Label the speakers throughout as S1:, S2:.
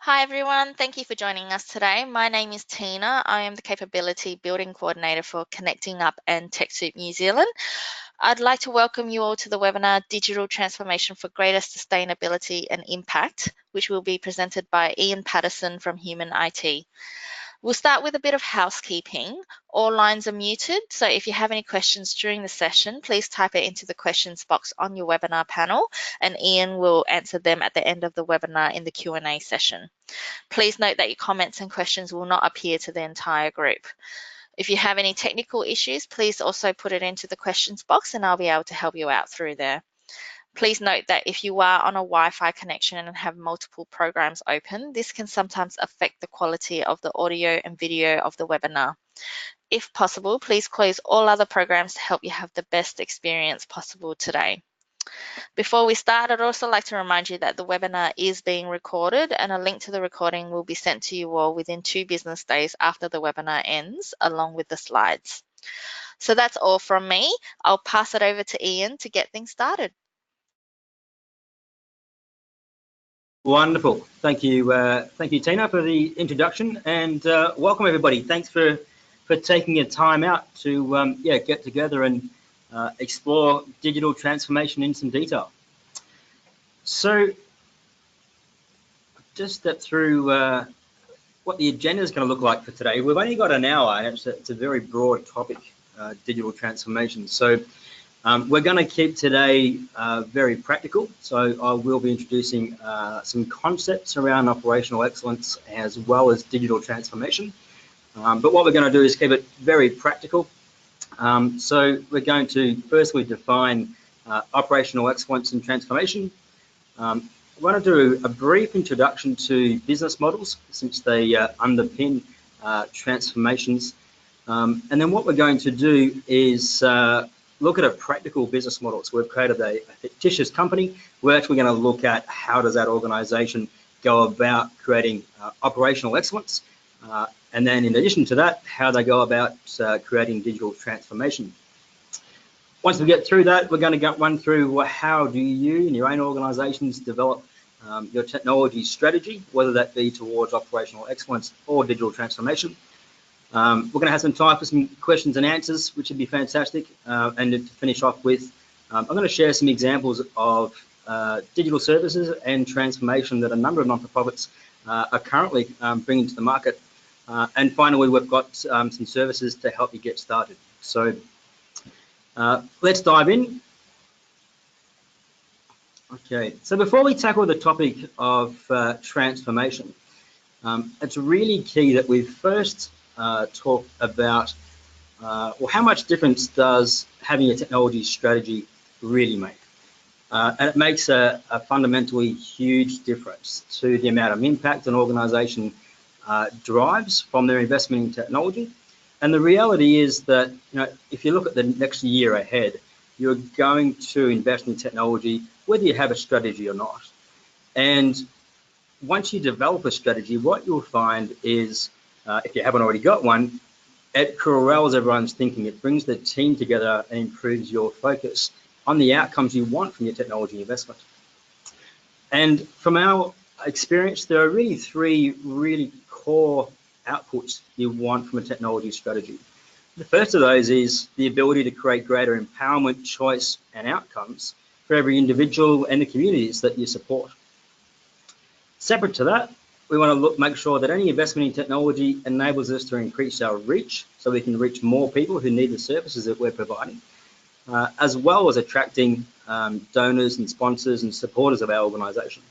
S1: Hi everyone, thank you for joining us today. My name is Tina. I am the Capability Building Coordinator for Connecting Up and TechSoup New Zealand. I'd like to welcome you all to the webinar Digital Transformation for Greater Sustainability and Impact, which will be presented by Ian Patterson from Human IT. We'll start with a bit of housekeeping. All lines are muted, so if you have any questions during the session, please type it into the questions box on your webinar panel, and Ian will answer them at the end of the webinar in the Q&A session. Please note that your comments and questions will not appear to the entire group. If you have any technical issues, please also put it into the questions box and I'll be able to help you out through there. Please note that if you are on a Wi-Fi connection and have multiple programs open, this can sometimes affect the quality of the audio and video of the webinar. If possible, please close all other programs to help you have the best experience possible today. Before we start, I'd also like to remind you that the webinar is being recorded and a link to the recording will be sent to you all within 2 business days after the webinar ends, along with the slides. So that's all from me. I'll pass it over to Ian to get things started.
S2: Wonderful. Thank you, Tina, for the introduction, and welcome everybody. Thanks for taking your time out to get together and explore digital transformation in some detail. So, just step through what the agenda is going to look like for today. We've only got an hour, and it's a very broad topic, digital transformation. So. We're going to keep today very practical, so I will be introducing some concepts around operational excellence as well as digital transformation. But what we're going to do is keep it very practical. So we're going to firstly define operational excellence and transformation. I want to do a brief introduction to business models since they underpin transformations. And then what we're going to do is look at a practical business model. So we've created a fictitious company. We're actually going to look at how does that organization go about creating operational excellence. And then in addition to that, how they go about creating digital transformation. Once we get through that, we're going to run through how do you in your own organizations develop your technology strategy, whether that be towards operational excellence or digital transformation. We're going to have some time for some questions and answers, which would be fantastic. And to finish off with, I'm going to share some examples of digital services and transformation that a number of non-for-profits are currently bringing to the market. And finally, we've got some services to help you get started. So let's dive in. Okay, so before we tackle the topic of transformation, it's really key that we first talk about how much difference does having a technology strategy really make? And it makes a fundamentally huge difference to the amount of impact an organization drives from their investment in technology. And the reality is that, if you look at the next year ahead, you're going to invest in technology whether you have a strategy or not. And once you develop a strategy, what you'll find is if you haven't already got one, it corrals everyone's thinking. It brings the team together and improves your focus on the outcomes you want from your technology investment. And from our experience, there are really 3 really core outputs you want from a technology strategy. The first of those is the ability to create greater empowerment, choice, and outcomes for every individual and the communities that you support. Separate to that, we want to make sure that any investment in technology enables us to increase our reach so we can reach more people who need the services that we're providing, as well as attracting donors and sponsors and supporters of our organisation.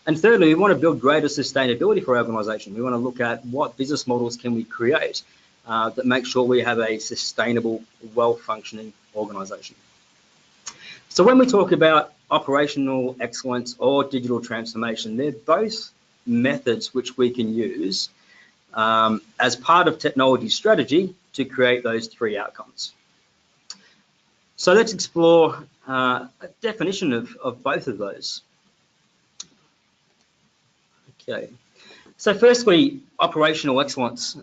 S2: And thirdly, we want to build greater sustainability for our organisation. We want to look at what business models can we create that make sure we have a sustainable, well-functioning organisation. So when we talk about operational excellence or digital transformation, they're both methods which we can use as part of technology strategy to create those 3 outcomes. So let's explore a definition of both of those. Okay, so firstly, operational excellence.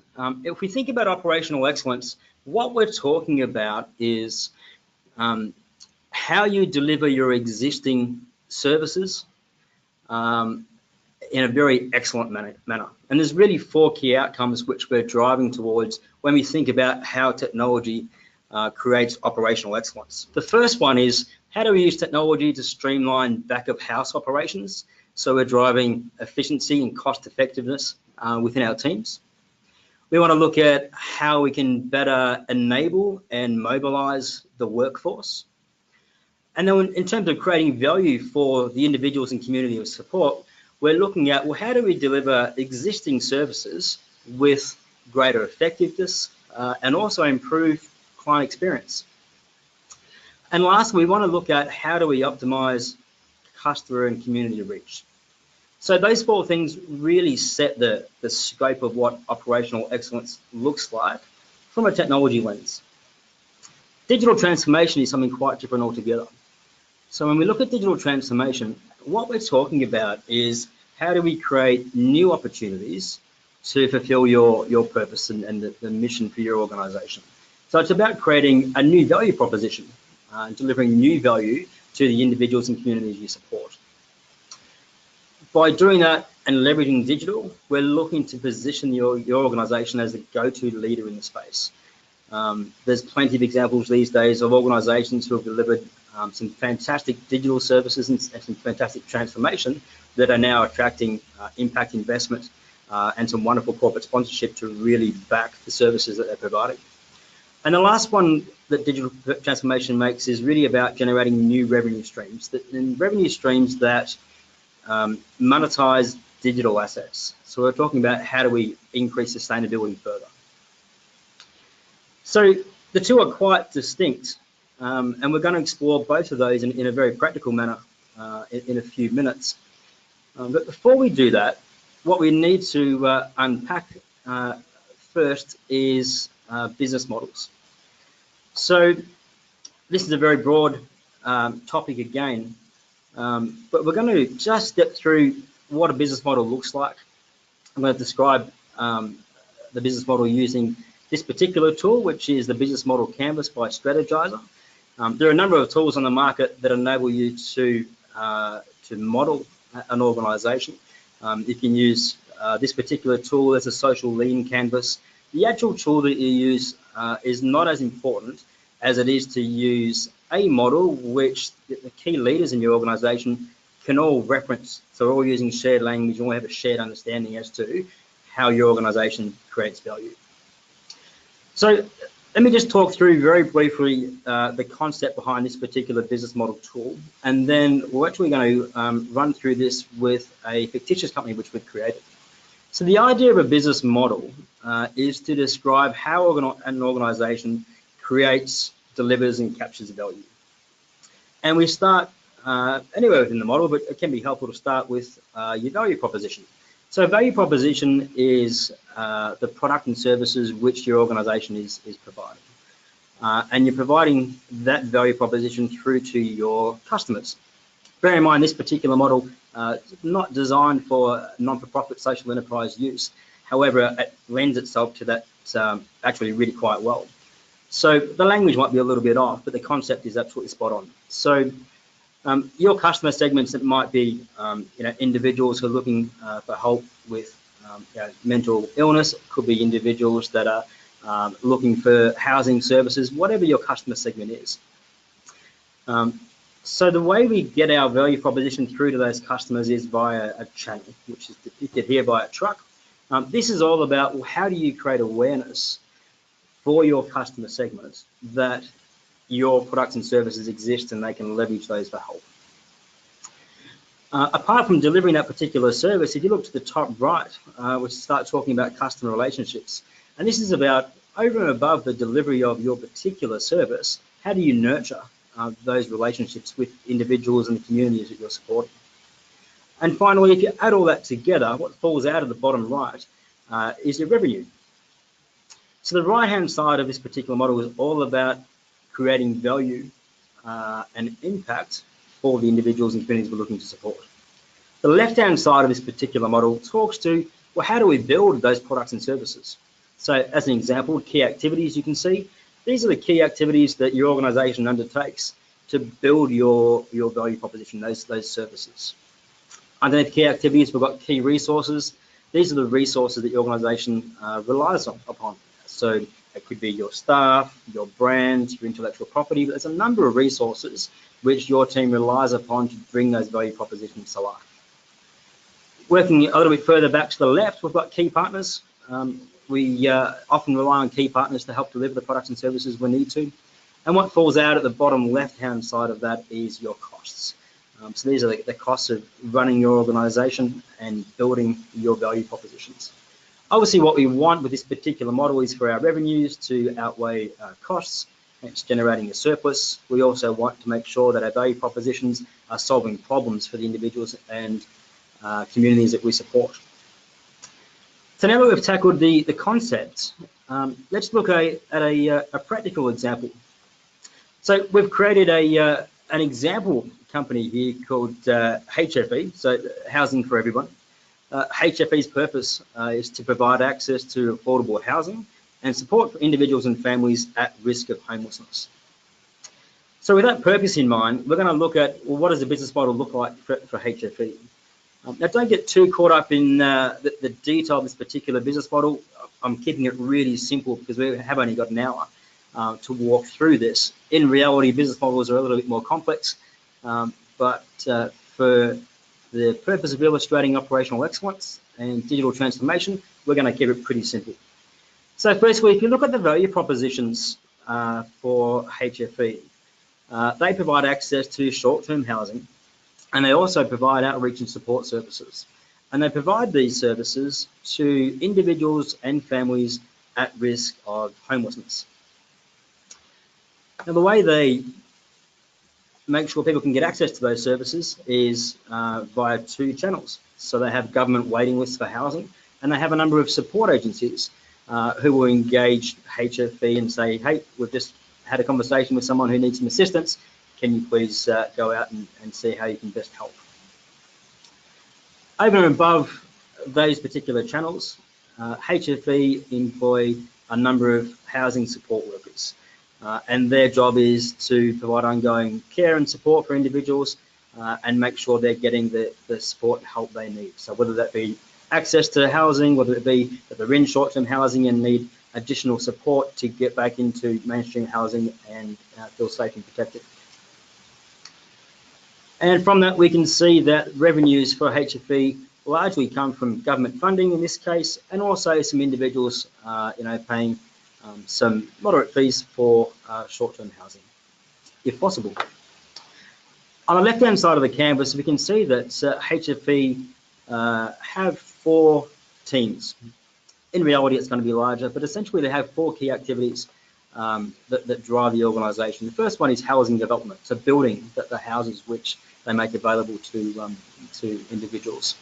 S2: If we think about operational excellence, what we're talking about is how you deliver your existing services in a very excellent manner. And there's really 4 key outcomes which we're driving towards when we think about how technology creates operational excellence. The first one is, how do we use technology to streamline back of house operations? So we're driving efficiency and cost effectiveness within our teams. We want to look at how we can better enable and mobilize the workforce. And then in terms of creating value for the individuals and community of support, we're looking at, well, how do we deliver existing services with greater effectiveness and also improve client experience? And lastly, we want to look at how do we optimize customer and community reach. So those 4 things really set the scope of what operational excellence looks like from a technology lens. Digital transformation is something quite different altogether. So when we look at digital transformation, what we're talking about is how do we create new opportunities to fulfill your purpose and the mission for your organization. So it's about creating a new value proposition, delivering new value to the individuals and communities you support. By doing that and leveraging digital, we're looking to position your organization as the go-to leader in the space. There's plenty of examples these days of organizations who have delivered some fantastic digital services and some fantastic transformation that are now attracting impact investment and some wonderful corporate sponsorship to really back the services that they're providing. And the last one that digital transformation makes is really about generating new revenue streams, revenue streams that monetize digital assets. So we're talking about how do we increase sustainability further. So the 2 are quite distinct, and we're going to explore both of those in a very practical manner in a few minutes. But before we do that, what we need to unpack first is business models. So this is a very broad topic again, but we're going to just step through what a business model looks like. I'm going to describe the business model using this particular tool, which is the Business Model Canvas by Strategizer. There are a number of tools on the market that enable you to model an organization. You can use this particular tool as a social lean canvas. The actual tool that you use is not as important as it is to use a model which the key leaders in your organization can all reference. So we're all using shared language and we have a shared understanding as to how your organization creates value. So let me just talk through very briefly the concept behind this particular business model tool, and then we're actually going to run through this with a fictitious company which we've created. So the idea of a business model is to describe how an organization creates, delivers, and captures value. And we start anywhere within the model, but it can be helpful to start with your value proposition. So value proposition is the product and services which your organization is providing. And you're providing that value proposition through to your customers. Bear in mind, this particular model is not designed for non-for-profit social enterprise use. However, it lends itself to that actually really quite well. So the language might be a little bit off, but the concept is absolutely spot on. So your customer segments, that might be individuals who are looking for help with mental illness. It could be individuals that are looking for housing services, whatever your customer segment is. So the way we get our value proposition through to those customers is via a channel, which is depicted here by a truck. This is all about, well, how do you create awareness for your customer segments that your products and services exist and they can leverage those for help. Apart from delivering that particular service, if you look to the top right, we start talking about customer relationships. And this is about, over and above the delivery of your particular service, how do you nurture those relationships with individuals and the communities that you're supporting? And finally, if you add all that together, what falls out of the bottom right is your revenue. So the right-hand side of this particular model is all about creating value and impact for the individuals and communities we're looking to support. The left-hand side of this particular model talks to, well, how do we build those products and services? So as an example, key activities you can see, these are the key activities that your organization undertakes to build your value proposition, those services. Underneath key activities, we've got key resources. These are the resources that your organisation relies upon. So it could be your staff, your brand, your intellectual property, but there's a number of resources which your team relies upon to bring those value propositions to life. Working a little bit further back to the left, we've got key partners. We often rely on key partners to help deliver the products and services we need to. And what falls out at the bottom left-hand side of that is your costs. So these are the costs of running your organisation and building your value propositions. Obviously, what we want with this particular model is for our revenues to outweigh our costs. It's generating a surplus. We also want to make sure that our value propositions are solving problems for the individuals and communities that we support. So now that we've tackled the concept, let's look at a practical example. So we've created an example company here called HFE, so Housing for Everyone. HFE's purpose is to provide access to affordable housing and support for individuals and families at risk of homelessness. So with that purpose in mind, we're going to look at, well, what does the business model look like for HFE? Now, don't get too caught up in the detail of this particular business model. I'm keeping it really simple because we have only got an hour to walk through this. In reality, business models are a little bit more complex, but for the purpose of illustrating operational excellence and digital transformation, we're going to keep it pretty simple. So firstly, if you look at the value propositions for HFE, they provide access to short-term housing, and they also provide outreach and support services. And they provide these services to individuals and families at risk of homelessness. Now, the way they make sure people can get access to those services is via two channels. So they have government waiting lists for housing, and they have a number of support agencies who will engage HFE and say, hey, we've just had a conversation with someone who needs some assistance. Can you please go out and see how you can best help? Over and above those particular channels, HFE employ a number of housing support workers, and their job is to provide ongoing care and support for individuals and make sure they're getting the support and help they need. So whether that be access to housing, whether it be that they're in short-term housing and need additional support to get back into mainstream housing and feel safe and protected. And from that, we can see that revenues for HFE largely come from government funding in this case, and also some individuals, paying some moderate fees for short-term housing, if possible. On the left-hand side of the canvas, we can see that HFE have 4 teams. In reality, it's going to be larger, but essentially they have 4 key activities that drive the organisation. The first one is housing development, so building the houses which they make available to individuals.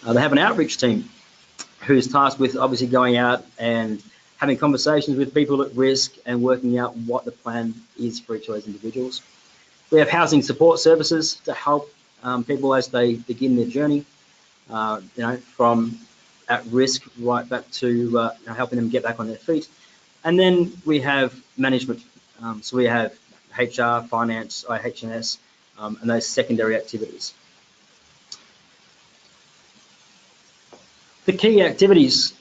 S2: They have an outreach team who's tasked with obviously going out and having conversations with people at risk and working out what the plan is for each of those individuals. We have housing support services to help people as they begin their journey, from at risk right back to helping them get back on their feet. And then we have management. So we have HR, finance, IH&S, and those secondary activities. The key activities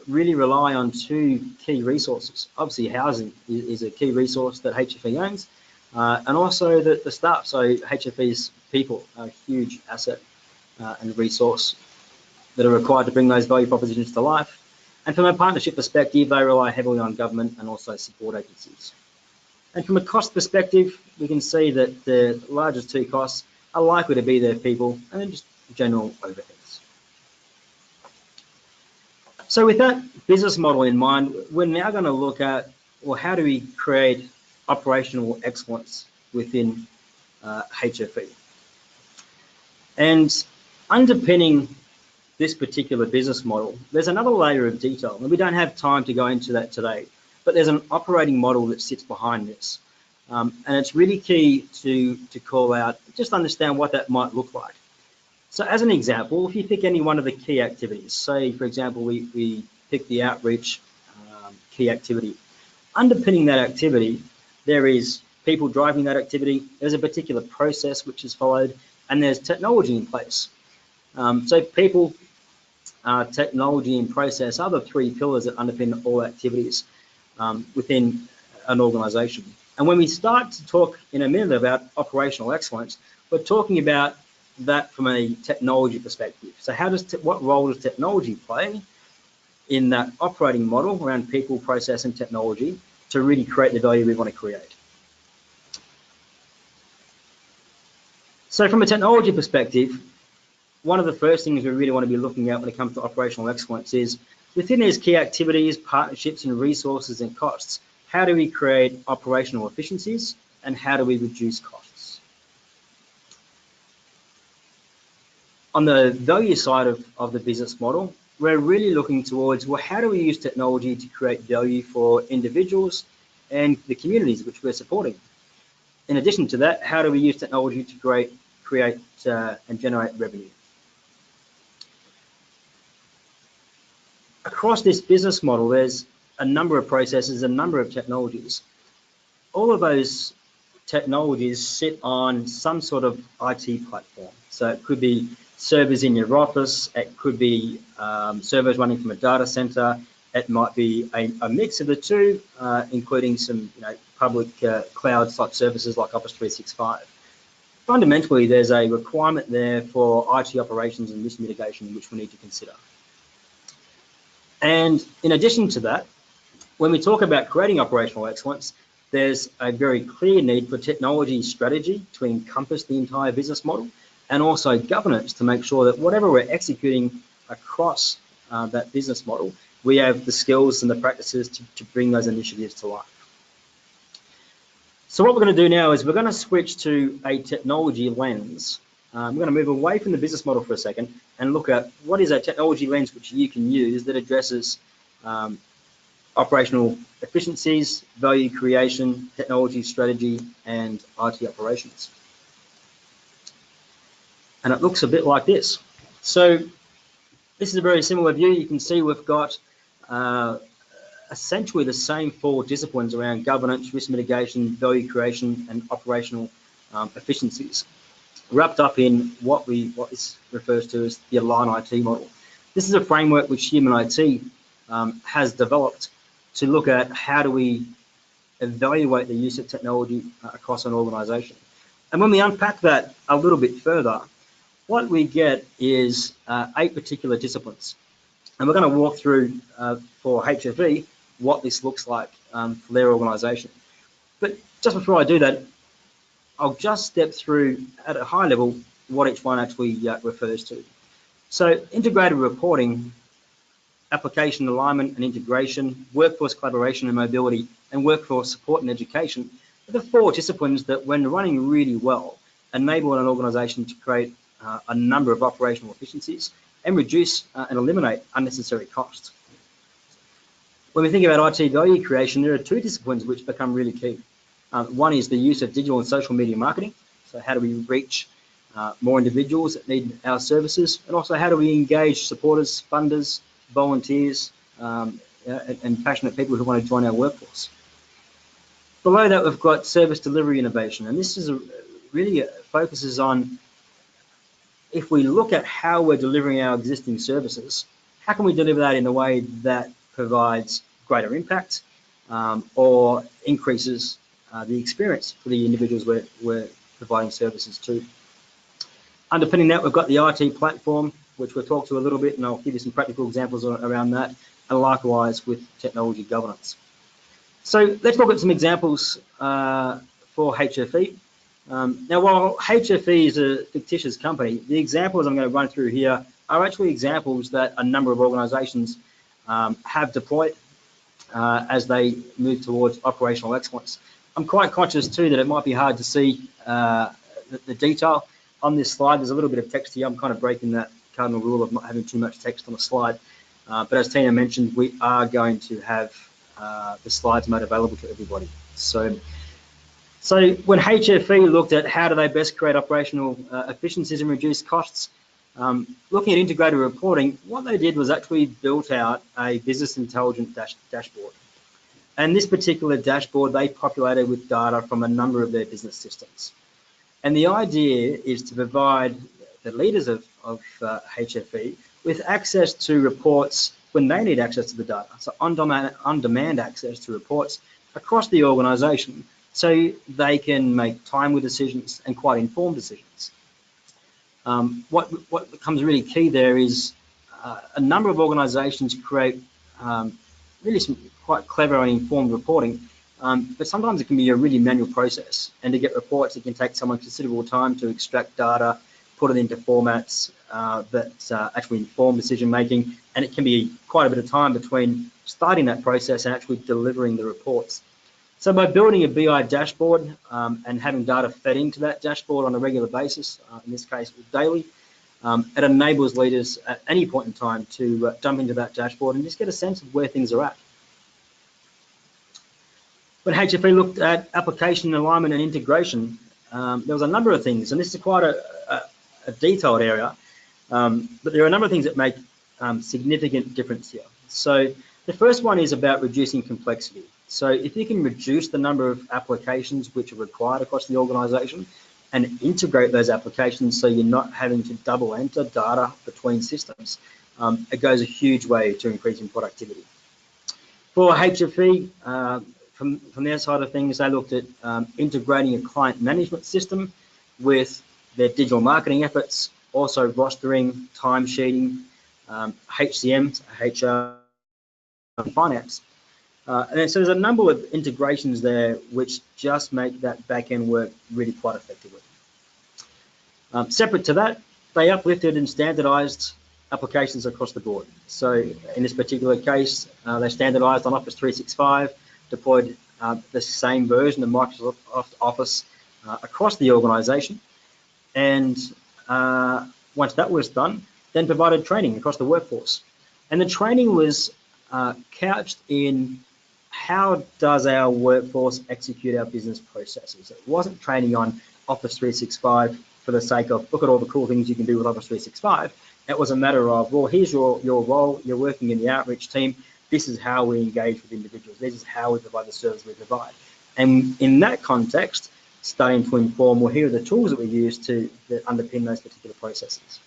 S2: really rely on 2 key resources. Obviously, housing is a key resource that HFE owns, and also the staff. So HFE's people are a huge asset and resource that are required to bring those value propositions to life. And from a partnership perspective, they rely heavily on government and also support agencies. And from a cost perspective, we can see that the largest 2 costs are likely to be their people and then just general overheads. So with that business model in mind, we're now going to look at, well, how do we create operational excellence within HFE? And underpinning this particular business model, there's another layer of detail, and we don't have time to go into that today, but there's an operating model that sits behind this. And it's really key to call out, just understand what that might look like. So as an example, if you pick any one of the key activities, say, for example, we pick the outreach key activity. Underpinning that activity, there is people driving that activity, there's a particular process which is followed, and there's technology in place. So people, technology and process are the three pillars that underpin all activities within an organisation. And when we start to talk in a minute about operational excellence, we're talking about that from a technology perspective. So what role does technology play in that operating model around people, process and technology to really create the value we want to create? So from a technology perspective, one of the first things we really want to be looking at when it comes to operational excellence is within these key activities, partnerships and resources and costs, how do we create operational efficiencies and how do we reduce costs? On the value side of the business model, we're really looking towards, well, how do we use technology to create value for individuals and the communities which we're supporting? In addition to that, how do we use technology to create and generate revenue? Across this business model, there's a number of processes, a number of technologies. All of those technologies sit on some sort of IT platform. So it could be servers in your office, it could be servers running from a data center, it might be a mix of the two, including some public cloud type services like Office 365. Fundamentally, there's a requirement there for IT operations and risk mitigation which we need to consider. And in addition to that, when we talk about creating operational excellence, there's a very clear need for technology strategy to encompass the entire business model and also governance to make sure that whatever we're executing across that business model, we have the skills and the practices to bring those initiatives to life. So what we're going to do now is we're going to switch to a technology lens. We're going to move away from the business model for a second and look at what is a technology lens which you can use that addresses operational efficiencies, value creation, technology strategy, and IT operations. And it looks a bit like this. So this is a very similar view. You can see we've got essentially the same four disciplines around governance, risk mitigation, value creation, and operational efficiencies, wrapped up in what this refers to as the Align IT model. This is a framework which Human IT has developed to look at how do we evaluate the use of technology across an organisation. And when we unpack that a little bit further, what we get is 8 particular disciplines. And we're going to walk through for HFE what this looks like for their organisation. But just before I do that, I'll just step through at a high level what each one actually refers to. So integrated reporting, application alignment and integration, workforce collaboration and mobility, and workforce support and education are the 4 disciplines that, when running really well, enable an organisation to create a number of operational efficiencies and reduce and eliminate unnecessary costs. When we think about IT value creation, there are 2 disciplines which become really key. One is the use of digital and social media marketing. So how do we reach more individuals that need our services? And also how do we engage supporters, funders, volunteers, and passionate people who want to join our workforce? Below that, we've got service delivery innovation. And this is really focuses on, if we look at how we're delivering our existing services, how can we deliver that in a way that provides greater impact or increases the experience for the individuals we're providing services to. Underpinning that, we've got the IT platform, which we'll talk to a little bit, and I'll give you some practical examples around that, and likewise with technology governance. So let's look at some examples for HFE. Now, while HFE is a fictitious company, the examples I'm going to run through here are actually examples that a number of organisations have deployed as they move towards operational excellence. I'm quite conscious too that it might be hard to see the detail on this slide. There's a little bit of text here. I'm kind of breaking that cardinal rule of not having too much text on the slide. But as Tina mentioned, we are going to have the slides made available to everybody. So when HFE looked at how do they best create operational efficiencies and reduce costs, looking at integrated reporting, what they did was actually built out a business intelligence dashboard. And this particular dashboard, they populated with data from a number of their business systems. And the idea is to provide leaders of HFE with access to reports when they need access to the data. So on-demand access to reports across the organisation so they can make timely decisions and quite informed decisions. What becomes really key there is a number of organisations create really some quite clever and informed reporting, but sometimes it can be a really manual process. And to get reports, it can take someone considerable time to extract data, put it into formats that actually inform decision making, and it can be quite a bit of time between starting that process and actually delivering the reports. So by building a BI dashboard and having data fed into that dashboard on a regular basis, in this case daily, it enables leaders at any point in time to jump into that dashboard and just get a sense of where things are at. When HFE looked at application alignment and integration, there was a number of things, and this is quite a detailed area, but there are a number of things that make significant difference here. So the first one is about reducing complexity. So if you can reduce the number of applications which are required across the organisation and integrate those applications so you're not having to double enter data between systems, it goes a huge way to increasing productivity. For HFE, from their side of things, they looked at integrating a client management system with their digital marketing efforts, also rostering, timesheeting, HCM, HR, and finance. And then, so there's a number of integrations there which just make that back-end work really quite effectively. Separate to that, they uplifted and standardized applications across the board. So in this particular case, they standardized on Office 365, deployed the same version of Microsoft Office across the organization. And once that was done, then provided training across the workforce. And the training was couched in how does our workforce execute our business processes. It wasn't training on Office 365 for the sake of look at all the cool things you can do with Office 365. It was a matter of, well, here's your role, you're working in the outreach team, this is how we engage with individuals, this is how we provide the service we provide. And in that context, starting to inform, well, here are the tools that we use to underpin those particular processes.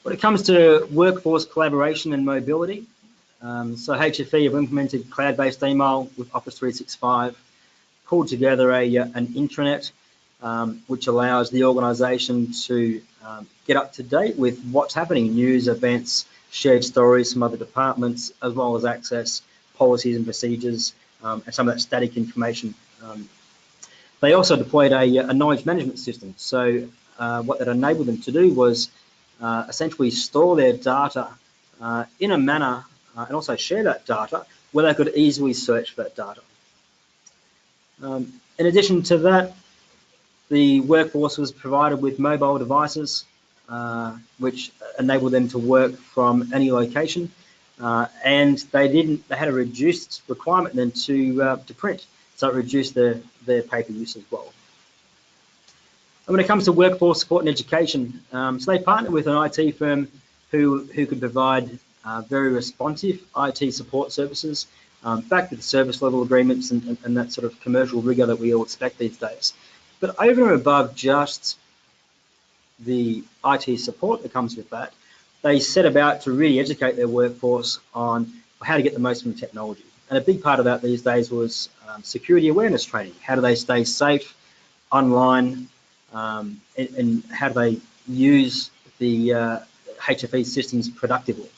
S2: When it comes to workforce collaboration and mobility, so HFE have implemented cloud-based email with Office 365, pulled together an intranet which allows the organisation to get up to date with what's happening, news, events, shared stories from other departments, as well as access policies and procedures and some of that static information. They also deployed a knowledge management system. So what that enabled them to do was essentially store their data in a manner and also share that data where they could easily search for that data. In addition to that, the workforce was provided with mobile devices which enabled them to work from any location, and they had a reduced requirement then to print, so it reduced their paper use as well. And when it comes to workforce support and education, so they partnered with an IT firm who could provide very responsive IT support services, backed with service level agreements and that sort of commercial rigor that we all expect these days. But over and above just the IT support that comes with that, they set about to really educate their workforce on how to get the most from technology. And a big part of that these days was security awareness training. How do they stay safe online, and how do they use the HFE systems productively?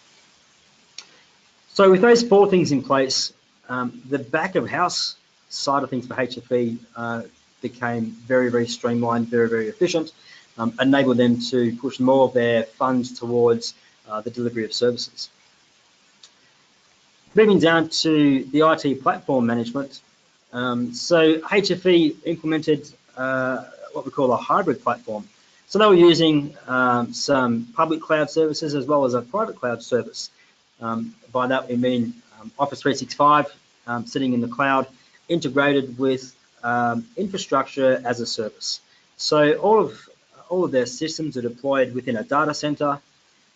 S2: So with those four things in place, the back of house side of things for HFE became very, very streamlined, very, very efficient, enabled them to push more of their funds towards the delivery of services. Moving down to the IT platform management, so HFE implemented what we call a hybrid platform. So they were using some public cloud services as well as a private cloud service. By that we mean Office 365 sitting in the cloud, integrated with infrastructure as a service. So all of their systems are deployed within a data center,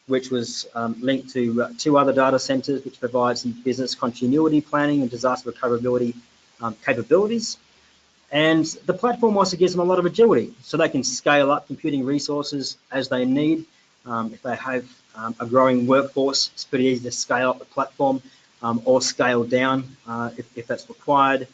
S2: which was linked to two other data centers, which provide some business continuity planning and disaster recoverability capabilities. And the platform also gives them a lot of agility, so they can scale up computing resources as they need. If they have a growing workforce, it's pretty easy to scale up the platform or scale down if that's required.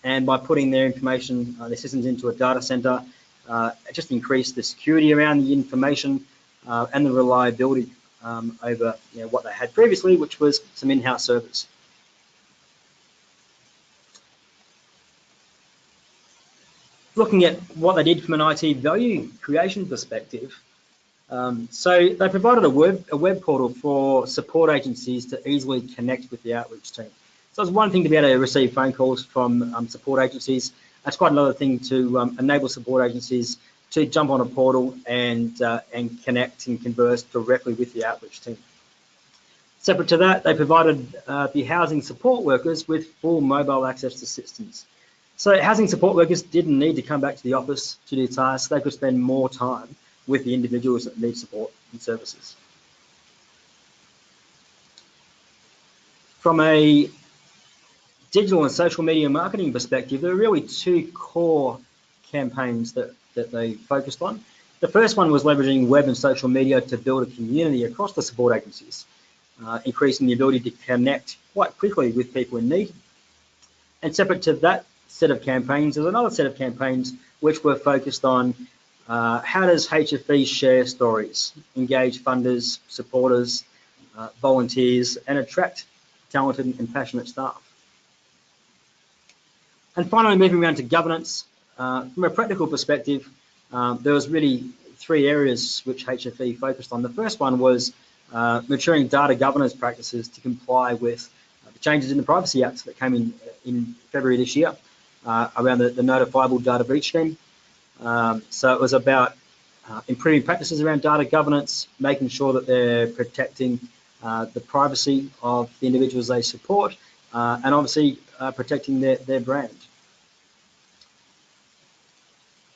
S2: And by putting their information, their systems into a data center, it just increased the security around the information and the reliability over what they had previously, which was some in-house servers. Looking at what they did from an IT value creation perspective, so they provided a web portal for support agencies to easily connect with the outreach team. So it's one thing to be able to receive phone calls from support agencies. That's quite another thing to enable support agencies to jump on a portal and connect and converse directly with the outreach team. Separate to that, they provided the housing support workers with full mobile access to systems. So housing support workers didn't need to come back to the office to do tasks. They could spend more time with the individuals that need support and services. From a digital and social media marketing perspective, there are really two core campaigns that they focused on. The first one was leveraging web and social media to build a community across the support agencies, increasing the ability to connect quite quickly with people in need. And separate to that set of campaigns, there's another set of campaigns which were focused on how does HFE share stories, engage funders, supporters, volunteers, and attract talented and passionate staff. And finally, moving around to governance, from a practical perspective, there was really three areas which HFE focused on. The first one was maturing data governance practices to comply with the changes in the Privacy Act that came in February this year around the notifiable data breach scheme. So it was about improving practices around data governance, making sure that they're protecting the privacy of the individuals they support, and obviously protecting their brand.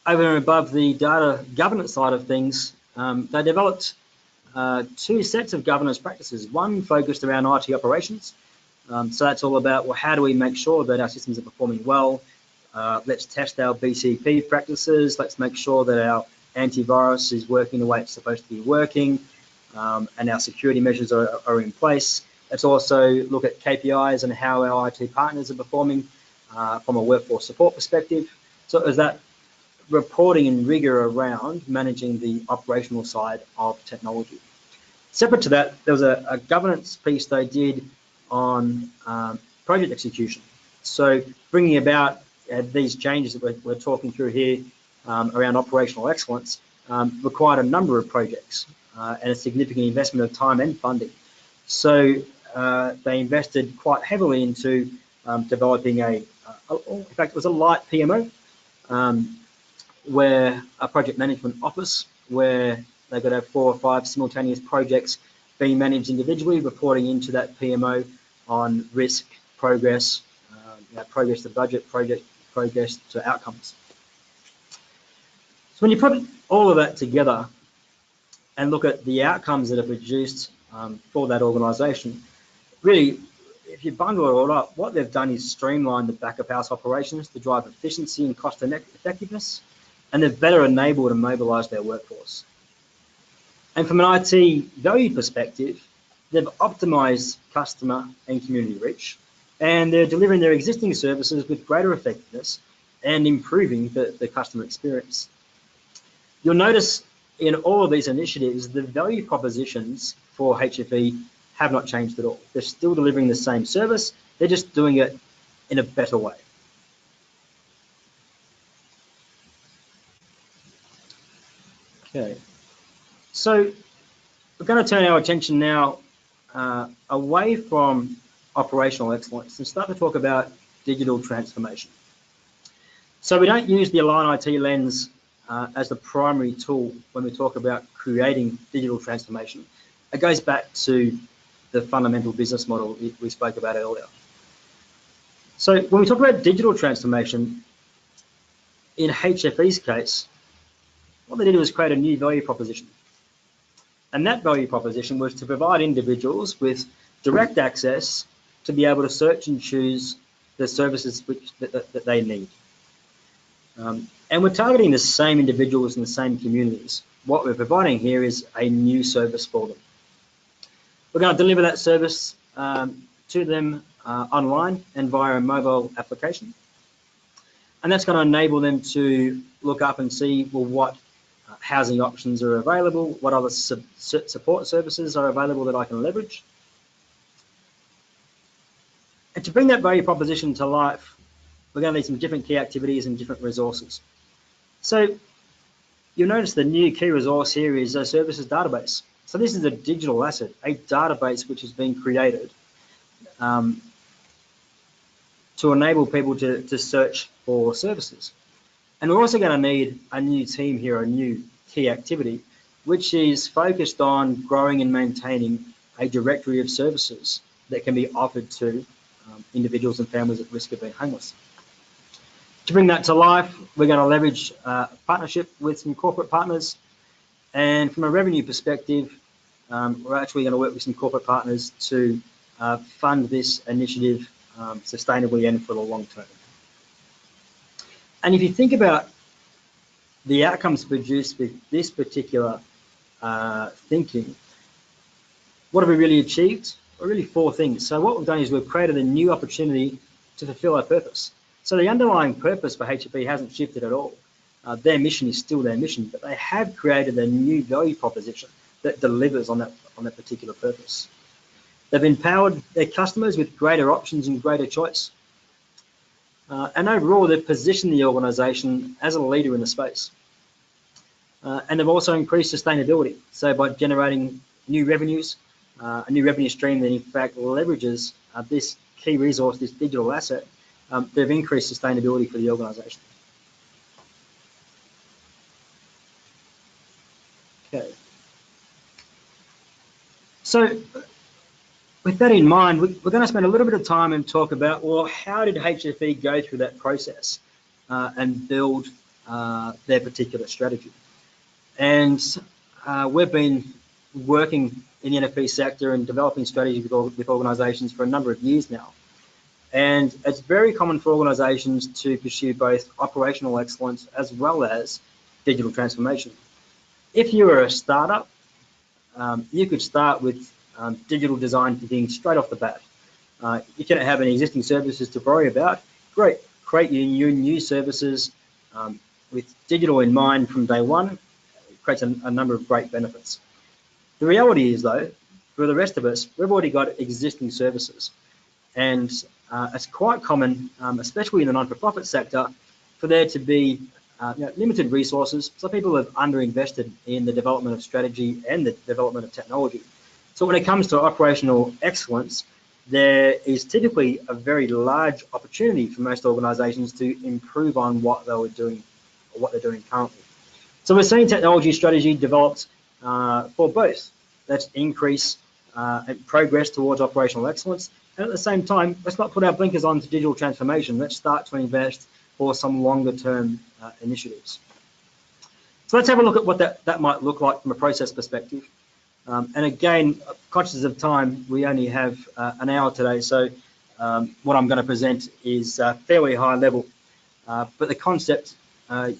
S2: Over and above the data governance side of things, they developed two sets of governance practices. One focused around IT operations. So that's all about, well, how do we make sure that our systems are performing well? Let's test our BCP practices. Let's make sure that our antivirus is working the way it's supposed to be working, and our security measures are in place. Let's also look at KPIs and how our IT partners are performing from a workforce support perspective. So it was that reporting and rigor around managing the operational side of technology. Separate to that, there was a governance piece they did on project execution. So bringing about these changes that we're talking through here around operational excellence required a number of projects and a significant investment of time and funding. So they invested quite heavily into developing in fact, it was a light PMO, where a project management office where they could have 4 or 5 simultaneous projects being managed individually, reporting into that PMO on risk, progress, progress to budget, progress to outcomes. So when you put all of that together and look at the outcomes that are produced for that organisation, really, if you bundle it all up, what they've done is streamline the back of house operations to drive efficiency and cost effectiveness, and they've better enabled and mobilised their workforce. And from an IT value perspective, they've optimised customer and community reach, and they're delivering their existing services with greater effectiveness and improving the customer experience. You'll notice in all of these initiatives, the value propositions for HFE have not changed at all. They're still delivering the same service, they're just doing it in a better way. Okay, so we're going to turn our attention now away from operational excellence and start to talk about digital transformation. So we don't use the Align IT lens as the primary tool when we talk about creating digital transformation. It goes back to the fundamental business model we spoke about earlier. So when we talk about digital transformation, in HFE's case, what they did was create a new value proposition. And that value proposition was to provide individuals with direct access to be able to search and choose the services that they need. And we're targeting the same individuals in the same communities. What we're providing here is a new service for them. We're going to deliver that service to them online and via a mobile application. And that's going to enable them to look up and see, well, what housing options are available, what other support services are available that I can leverage. And to bring that value proposition to life, we're going to need some different key activities and different resources. So you'll notice the new key resource here is a services database. So this is a digital asset, a database which has been created to enable people to search for services. And we're also going to need a new team here, a new key activity, which is focused on growing and maintaining a directory of services that can be offered to individuals and families at risk of being homeless. To bring that to life, we're going to leverage a partnership with some corporate partners. And from a revenue perspective, we're actually going to work with some corporate partners to fund this initiative sustainably and for the long term. And if you think about the outcomes produced with this particular thinking, what have we really achieved? Well, really four things. So what we've done is we've created a new opportunity to fulfill our purpose. So the underlying purpose for HFE hasn't shifted at all. Their mission is still their mission, but they have created a new value proposition that delivers on that particular purpose. They've empowered their customers with greater options and greater choice. And overall, they've positioned the organisation as a leader in the space. And they've also increased sustainability. So by generating new revenues, a new revenue stream that in fact leverages this key resource, this digital asset, they've increased sustainability for the organisation. Okay. So with that in mind, we're going to spend a little bit of time and talk about, well, how did HFE go through that process and build their particular strategy? And we've been working in the NFP sector and developing strategies with organisations for a number of years now. And it's very common for organisations to pursue both operational excellence as well as digital transformation. If you were a startup, you could start with digital design thinking straight off the bat. You don't have any existing services to worry about. Great, create your new services with digital in mind from day one. It creates a number of great benefits. The reality is, though, for the rest of us, we've already got existing services. And it's quite common, especially in the non-for-profit sector, for there to be limited resources. So people have underinvested in the development of strategy and the development of technology. So when it comes to operational excellence, there is typically a very large opportunity for most organisations to improve on what they were doing or what they're doing currently. So we're seeing technology strategy developed for both. Let's increase and progress towards operational excellence. And at the same time, let's not put our blinkers on to digital transformation. Let's start to invest for some longer term initiatives. So let's have a look at what that might look like from a process perspective. And again, conscious of time, we only have an hour today. So what I'm going to present is fairly high level, but the concept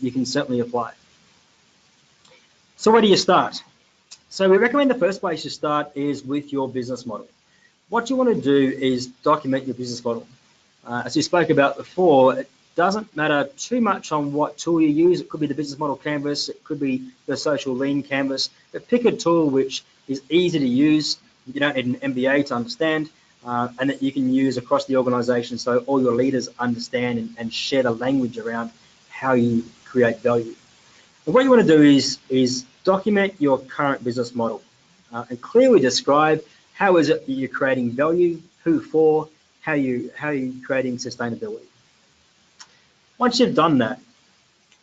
S2: you can certainly apply. So where do you start? So we recommend the first place you start is with your business model. What you want to do is document your business model. As we spoke about before, it doesn't matter too much on what tool you use. It could be the business model canvas, it could be the social lean canvas, but pick a tool which is easy to use. You don't need an MBA to understand, and that you can use across the organization so all your leaders understand and share the language around how you create value. And what you want to do is document your current business model and clearly describe how is it that you're creating value, who for, how you creating sustainability. Once you've done that,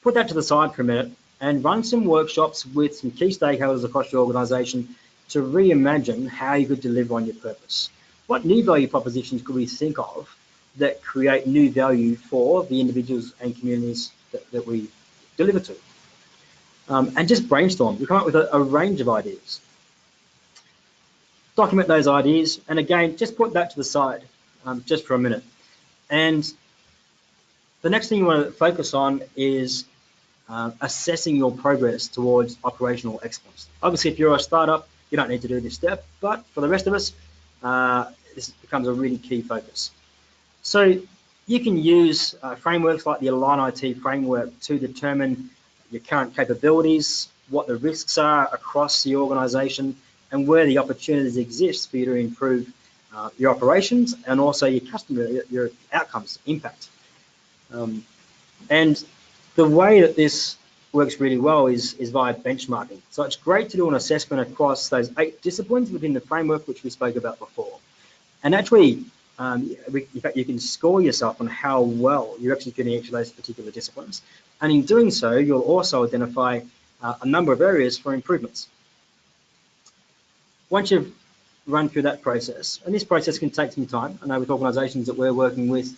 S2: put that to the side for a minute and run some workshops with some key stakeholders across your organisation to reimagine how you could deliver on your purpose. What new value propositions could we think of that create new value for the individuals and communities that we deliver to? And just brainstorm. You come up with a range of ideas. Document those ideas, and again, just put that to the side just for a minute. And The next thing you want to focus on is assessing your progress towards operational excellence. Obviously, if you're a startup, you don't need to do this step, but for the rest of us, this becomes a really key focus. So you can use frameworks like the Align IT framework to determine your current capabilities, what the risks are across the organization, and where the opportunities exist for you to improve your operations and also your customer, your outcomes, impact. And the way that this works really well is via benchmarking. So it's great to do an assessment across those 8 disciplines within the framework, which we spoke about before. And actually, in fact, you can score yourself on how well you're executing each of those particular disciplines. And in doing so, you'll also identify a number of areas for improvements. Once you've run through that process, and this process can take some time. I know with organisations that we're working with,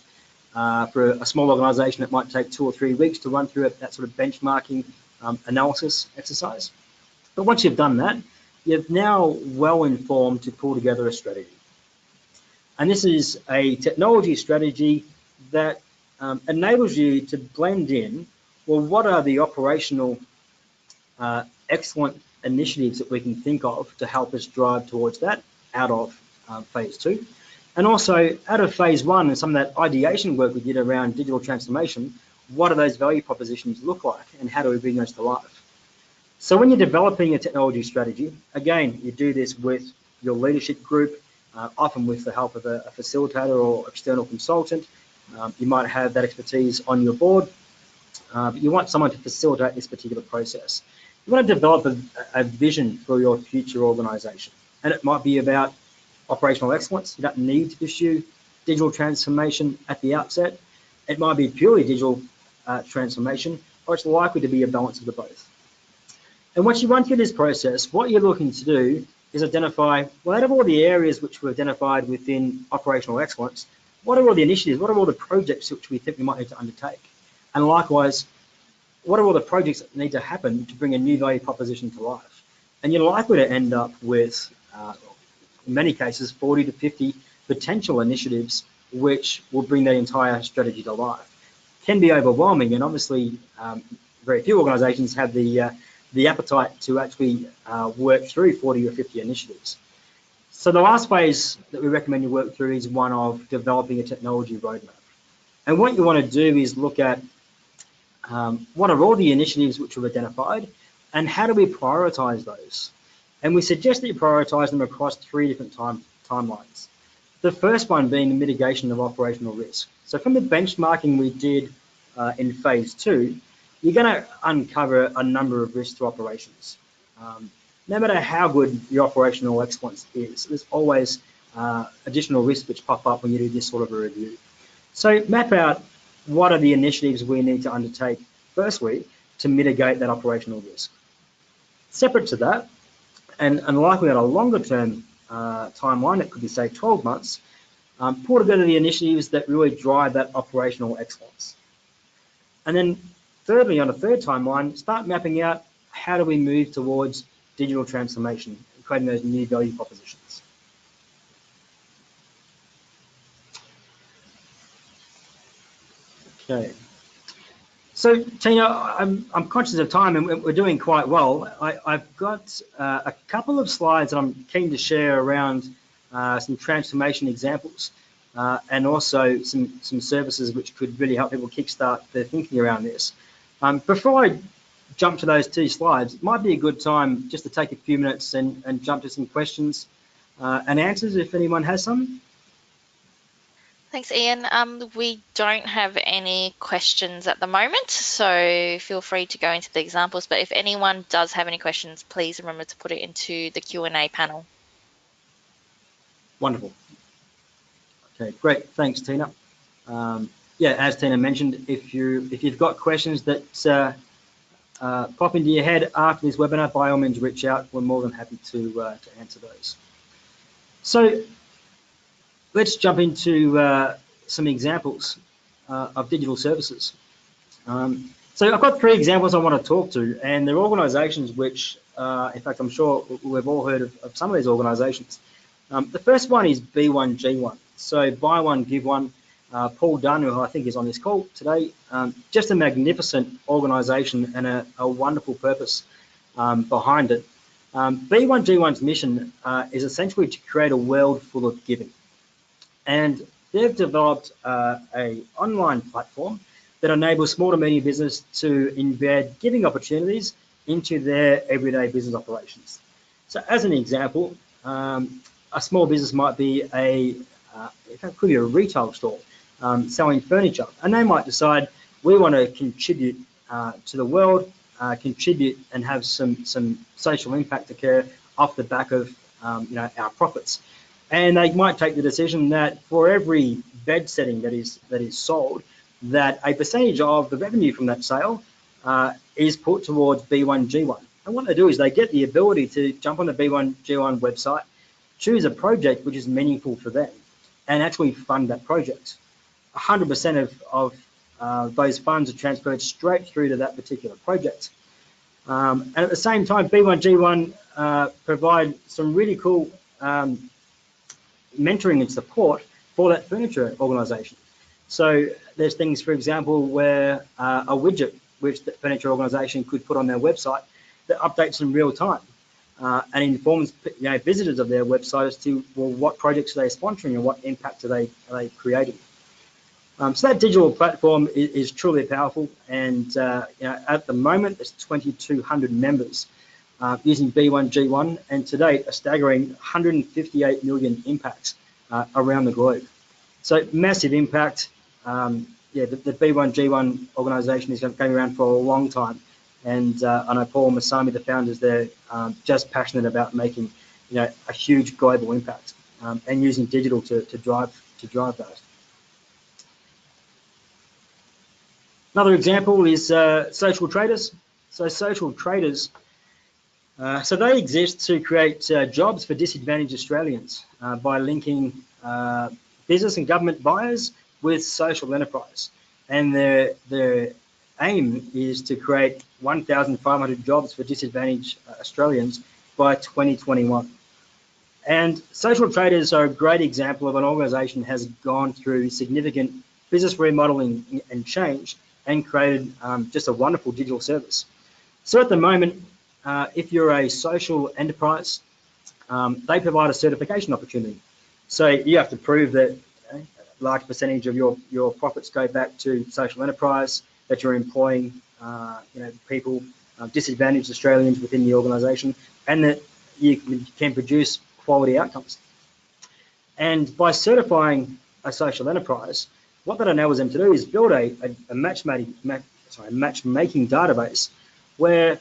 S2: for a small organisation, it might take 2 or 3 weeks to run through that sort of benchmarking analysis exercise. But once you've done that, you're now well informed to pull together a strategy. And this is a technology strategy that enables you to blend in, well, what are the operational excellent initiatives that we can think of to help us drive towards that out of phase 2. And also out of phase 1 and some of that ideation work we did around digital transformation, what do those value propositions look like and how do we bring those to life? So when you're developing a technology strategy, again, you do this with your leadership group, often with the help of a facilitator or external consultant. You might have that expertise on your board, but you want someone to facilitate this particular process. You want to develop a vision for your future organisation, and it might be about operational excellence. You don't need to pursue digital transformation at the outset. It might be purely digital transformation, or it's likely to be a balance of the both. And once you run through this process, what you're looking to do is identify, well, out of all the areas which were identified within operational excellence, what are all the initiatives, what are all the projects which we think we might need to undertake? And likewise, what are all the projects that need to happen to bring a new value proposition to life? And you're likely to end up with, in many cases, 40 to 50 potential initiatives which will bring that entire strategy to life. It can be overwhelming, and obviously very few organisations have the appetite to actually work through 40 or 50 initiatives. So the last phase that we recommend you work through is one of developing a technology roadmap. And what you want to do is look at what are all the initiatives which we've identified and how do we prioritise those? And we suggest that you prioritise them across 3 different timelines. The first one being the mitigation of operational risk. So from the benchmarking we did in phase 2, you're going to uncover a number of risks to operations. No matter how good your operational excellence is, there's always additional risks which pop up when you do this sort of a review. So map out what are the initiatives we need to undertake, firstly, to mitigate that operational risk. Separate to that, and likely on a longer term timeline, it could be say 12 months, pull together the initiatives that really drive that operational excellence. And then thirdly, on a third timeline, start mapping out how do we move towards digital transformation, creating those new value propositions. Okay. So Tina, I'm conscious of time and we're doing quite well. I've got a couple of slides that I'm keen to share around some transformation examples and also some services which could really help people kickstart their thinking around this. Before I jump to those 2 slides, it might be a good time just to take a few minutes and jump to some questions and answers if anyone has some.
S1: Thanks, Ian. We don't have any questions at the moment, so feel free to go into the examples. But if anyone does have any questions, please remember to put it into the Q&A panel.
S2: Wonderful. Okay, great. Thanks, Tina. Yeah, as Tina mentioned, if you've got questions that pop into your head after this webinar, by all means reach out. We're more than happy to answer those. So let's jump into some examples of digital services. So I've got 3 examples I want to talk to, and they're organisations which, in fact, I'm sure we've all heard of some of these organisations. The first one is B1G1. So buy one, give one. Paul Dunn, who I think is on this call today. Just a magnificent organisation and a wonderful purpose behind it. B1G1's mission is essentially to create a world full of giving. And they've developed a online platform that enables small to medium business to embed giving opportunities into their everyday business operations. So as an example, a small business might be it could be a retail store selling furniture, and they might decide we want to contribute to the world, contribute and have some social impact occur off the back of our profits. And they might take the decision that for every bed setting that is sold, that a percentage of the revenue from that sale is put towards B1G1. And what they do is they get the ability to jump on the B1G1 website, choose a project which is meaningful for them, and actually fund that project. 100% of those funds are transferred straight through to that particular project. And at the same time, B1G1 provide some really cool mentoring and support for that furniture organisation. So there's things, for example, where a widget which the furniture organisation could put on their website that updates in real time and informs visitors of their website as to, well, what projects are they sponsoring and what impact are they creating. So that digital platform is truly powerful, and at the moment there's 2,200 members using B1G1, and to date a staggering 158 million impacts around the globe. So massive impact. The B1G1 organisation is going to be around for a long time, and I know Paul and Masami, the founders there, just passionate about making a huge global impact and using digital to drive that. Another example is social traders. So social traders, so they exist to create jobs for disadvantaged Australians by linking business and government buyers with social enterprise. And their aim is to create 1,500 jobs for disadvantaged Australians by 2021. And social traders are a great example of an organisation that has gone through significant business remodeling and change and created just a wonderful digital service. So at the moment, if you're a social enterprise, they provide a certification opportunity. So you have to prove that a large percentage of your profits go back to social enterprise, that you're employing people, disadvantaged Australians within the organisation, and that you can produce quality outcomes. And by certifying a social enterprise, what that enables them to do is build a matchmaking database where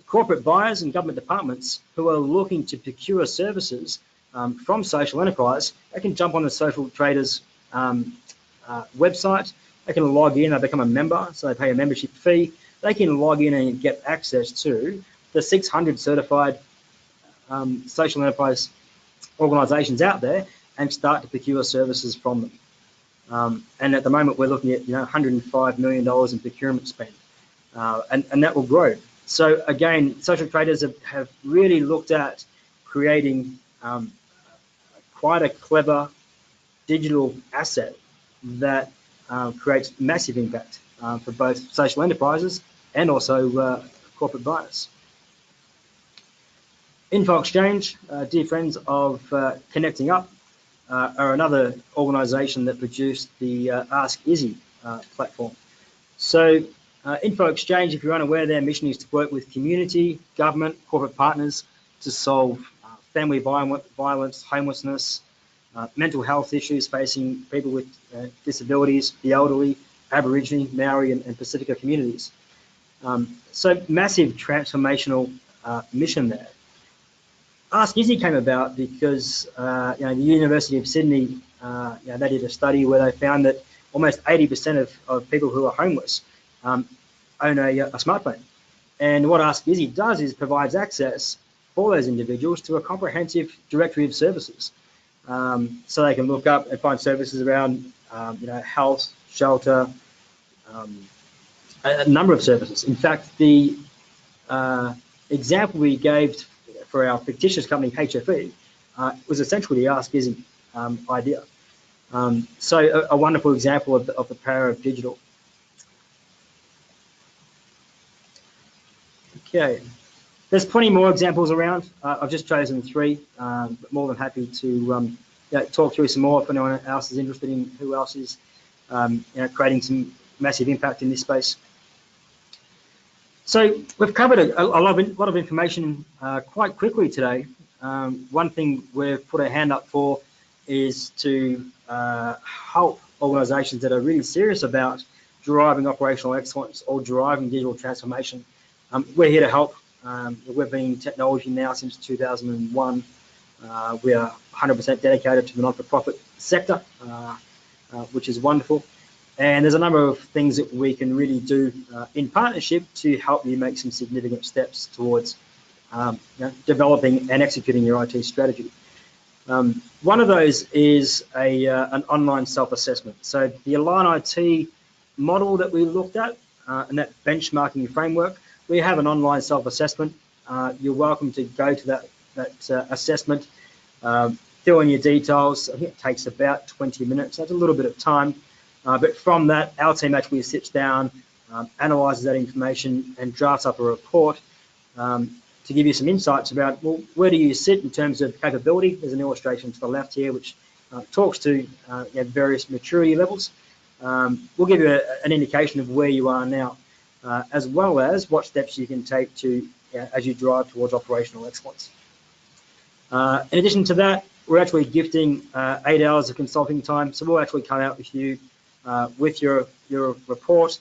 S2: corporate buyers and government departments who are looking to procure services from social enterprise, they can jump on the social traders website, they can log in, they become a member, so they pay a membership fee, they can log in and get access to the 600 certified social enterprise organisations out there and start to procure services from them. And at the moment, we're looking at $105 million in procurement spend, and that will grow. So again, social traders have really looked at creating quite a clever digital asset that creates massive impact for both social enterprises and also corporate buyers. Info Exchange, dear friends of Connecting Up, are another organisation that produced the Ask Izzy platform. So Info Exchange, if you're unaware, their mission is to work with community, government, corporate partners to solve family violence, homelessness, mental health issues facing people with disabilities, the elderly, Aboriginal, Maori and Pacifica communities. So massive transformational mission there. Ask Izzy came about because the University of Sydney, they did a study where they found that almost 80% of people who are homeless own a smartphone. And what Ask Izzy does is provides access for those individuals to a comprehensive directory of services. So they can look up and find services around health, shelter, a number of services. In fact, the example we gave for our fictitious company HFE was essentially the Ask Izzy idea. So a wonderful example of the power of digital. Okay, there's plenty more examples around. I've just chosen 3, but more than happy to talk through some more if anyone else is interested in who else is creating some massive impact in this space. So we've covered a lot of information quite quickly today. One thing we've put our hand up for is to help organisations that are really serious about driving operational excellence or driving digital transformation. We're here to help. We've been in technology now since 2001. We are 100% dedicated to the not-for-profit sector, which is wonderful. And there's a number of things that we can really do in partnership to help you make some significant steps towards developing and executing your IT strategy. One of those is an online self-assessment. So the Align IT model that we looked at and that benchmarking framework, we have an online self-assessment. You're welcome to go to that assessment, fill in your details. I think it takes about 20 minutes. That's a little bit of time. But from that, our team actually sits down, analyses that information and drafts up a report to give you some insights about, well, where do you sit in terms of capability? There's an illustration to the left here which talks to various maturity levels. We'll give you an indication of where you are now, as well as what steps you can take to as you drive towards operational excellence. In addition to that, we're actually gifting 8 hours of consulting time, so we'll actually come out with you with your report.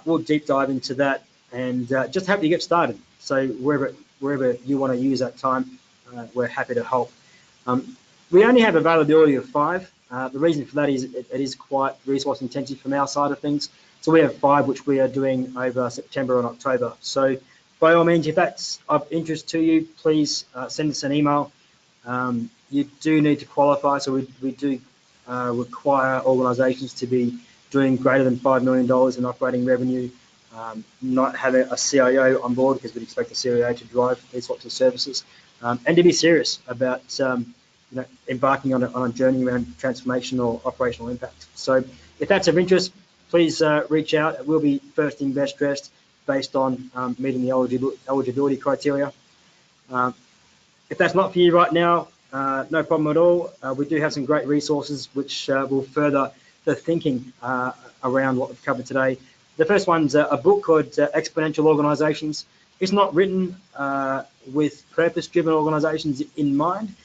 S2: We'll deep dive into that and just help you get started. So wherever you want to use that time, we're happy to help. We only have availability of 5. The reason for that is it is quite resource intensive from our side of things. So we have 5 which we are doing over September and October. So by all means, if that's of interest to you, please send us an email. You do need to qualify, so we do require organisations to be doing greater than $5 million in operating revenue, not having a CIO on board because we'd expect the CIO to drive these sorts of services, and to be serious about embarking on a journey around transformation or operational impact. So if that's of interest, please reach out. It will be first in, best dressed based on meeting the eligibility criteria. If that's not for you right now, no problem at all. We do have some great resources which will further the thinking around what we've covered today. The first one's a book called Exponential Organizations. It's not written with purpose-driven organizations in mind.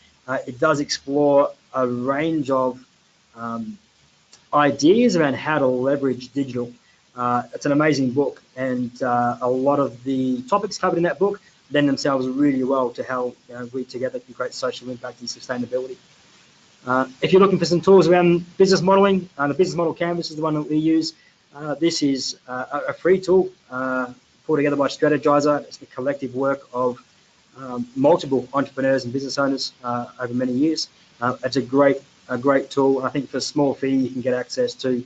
S2: It does explore a range of ideas around how to leverage digital. It's an amazing book, and a lot of the topics covered in that book lend themselves really well to how we together can create social impact and sustainability. If you're looking for some tools around business modeling, the Business Model Canvas is the one that we use. This is a free tool put together by Strategizer. It's the collective work of multiple entrepreneurs and business owners over many years. It's a great tool. I think for a small fee you can get access to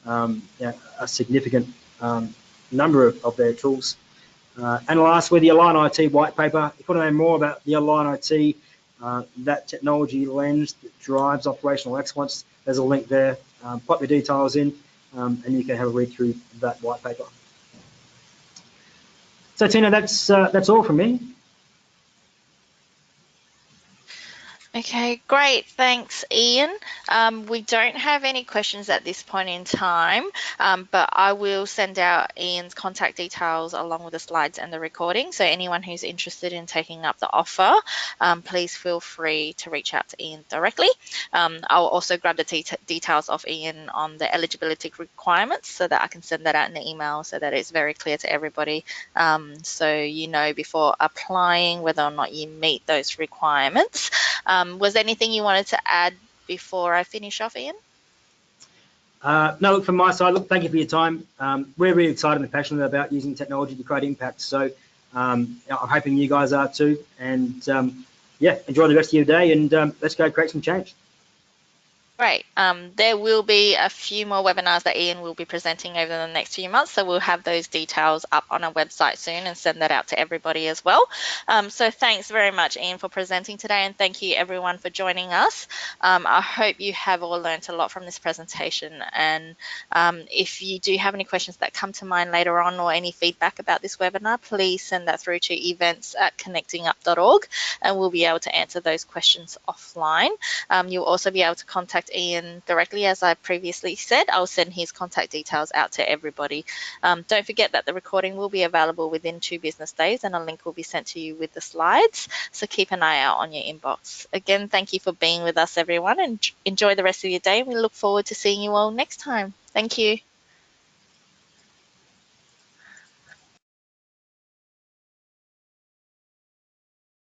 S2: a significant number of their tools. And lastly, the Align IT white paper. If you want to know more about the Align IT, that technology lens that drives operational excellence, there's a link there. Put the details in, and you can have a read through that white paper. So Tina, that's all from me.
S1: Okay, great. Thanks, Ian. We don't have any questions at this point in time, but I will send out Ian's contact details along with the slides and the recording. So anyone who's interested in taking up the offer, please feel free to reach out to Ian directly. I'll also grab the details of Ian on the eligibility requirements so that I can send that out in the email so that it's very clear to everybody, so you know before applying whether or not you meet those requirements. Was there anything you wanted to add before I finish off, Ian?
S2: No, look, from my side, look, thank you for your time. We're really excited and passionate about using technology to create impact. So I'm hoping you guys are too. And yeah, enjoy the rest of your day and let's go create some change.
S1: Great. There will be a few more webinars that Ian will be presenting over the next few months, so we'll have those details up on our website soon and send that out to everybody as well. So thanks very much, Ian, for presenting today, and thank you everyone for joining us. I hope you have all learnt a lot from this presentation, and if you do have any questions that come to mind later on or any feedback about this webinar, please send that through to events@connectingup.org, and we'll be able to answer those questions offline. You'll also be able to contact Ian directly, as I previously said. I'll send his contact details out to everybody. Don't forget that the recording will be available within 2 business days, and a link will be sent to you with the slides. So keep an eye out on your inbox. Again, thank you for being with us, everyone, and enjoy the rest of your day. We look forward to seeing you all next time. Thank you.